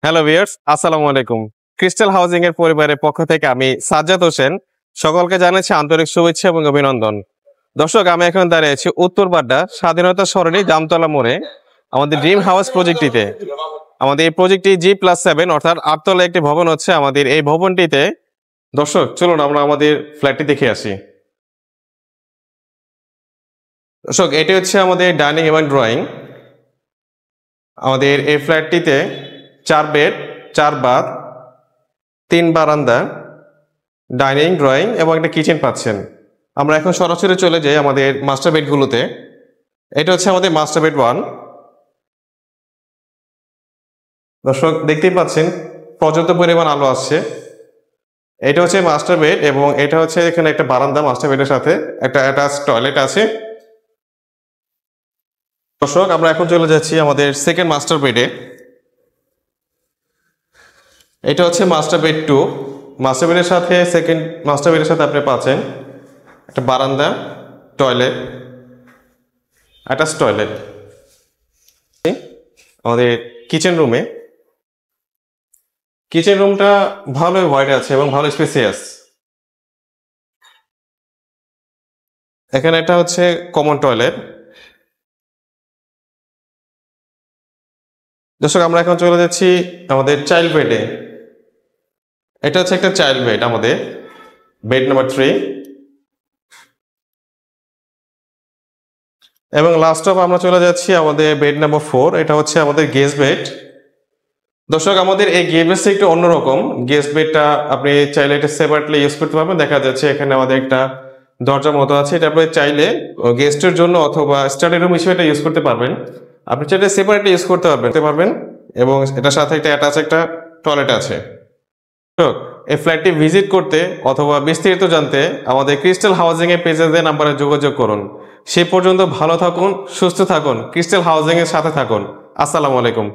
Hello viewers, আসসালামু আলাইকুম। Crystal housing এর পরিবারের পক্ষ থেকে আমি সাজ্জাদ হোসেন সকলকে জানাচ্ছি আন্তরিক শুভেচ্ছা এবং অভিনন্দন। দর্শক, আমি এখন দাঁড়িয়ে আছি উত্তর বাড্ডা স্বাধীনতা সরণি জামতলা মোড়ে আমাদের ড্রিম হাউস প্রজেক্টটিতে। আমাদের এই প্রজেক্টটি G+7 অর্থাৎ 8 তলা একটি ভবন হচ্ছে আমাদের এই ভবনটিতে। দর্শক, চলুন আমরা আমাদের ফ্ল্যাটটি দেখে আসি। দর্শক, এটি হচ্ছে আমাদের ডাইনিং এবং ড্রয়িং। আমাদের এই ফ্ল্যাটটিতে 4 বেড, 4 বাথ, 3 বারান্দা, ডাইনিং, ড্রয়িং এবং একটা কিচেন পাচ্ছেন। আমরা এখন সরাসরি চলে যাই আমাদের মাস্টার বেডগুলোতে। এটা হচ্ছে আমাদের মাস্টার বেড 1। দর্শক, দেখতেই পাচ্ছেন পর্যাপ্ত পরিমাণ আলো আসছে। এটা হচ্ছে মাস্টার বেড এবং এটা হচ্ছে এখানে একটা বারান্দা, মাস্টার বেডের সাথে একটা অ্যাটাচ টয়লেট আছে। দর্শক, আমরা এখন চলে যাচ্ছি আমাদের সেকেন্ড মাস্টার বেডে। এটা হচ্ছে মাস্টার বেড 2। মাস্টার বেডের সাথে সেকেন্ড মাস্টার বেডের সাথে আপনি পাচ্ছেন একটা বারান্দা, টয়লেট, অ্যাটাচ টয়লেট। আমাদের কিচেন রুমটা ভালোই ওয়াইড আছে এবং ভালো স্পেসিয়াস। এখানে এটা হচ্ছে কমন টয়লেট। দর্শক, আমরা এখন চলে যাচ্ছি আমাদের চাইল্ড বেডে। এটা হচ্ছে একটা চাইল্ড বেড, আমাদের বেড নাম্বার 3 এবং লাস্ট অফ আমরা চলে যাচ্ছি আমাদের বেড নাম্বার 4। এটা হচ্ছে আমাদের গেস্ট বেড। দর্শক, আমাদের এই গেস্ট বেডটা একটু অন্যরকম। গেস্ট বেডটা আপনি চাইলে এটা সেপারেটলি ইউজ করতে পারবেন। দেখা যাচ্ছে এখানে আমাদের একটা দরজার মতো আছে, এটা আপনি চাইলে গেস্টের জন্য অথবা স্টাডি রুম হিসেবে এটা ইউজ করতে পারবেন। আপনি চাইলে সেপারেটলি ইউজ করতে পারবেন এবং এটার সাথে একটা অ্যাটাচ একটা টয়লেট আছে। তো এই ফ্ল্যাটটি ভিজিট করতে অথবা বিস্তারিত জানতে আমাদের ক্রিস্টাল হাউজিং এর পেজের নাম্বারে যোগাযোগ করুন। সে পর্যন্ত ভালো থাকুন, সুস্থ থাকুন, ক্রিস্টাল হাউজিং এর সাথে থাকুন। আসসালামু আলাইকুম।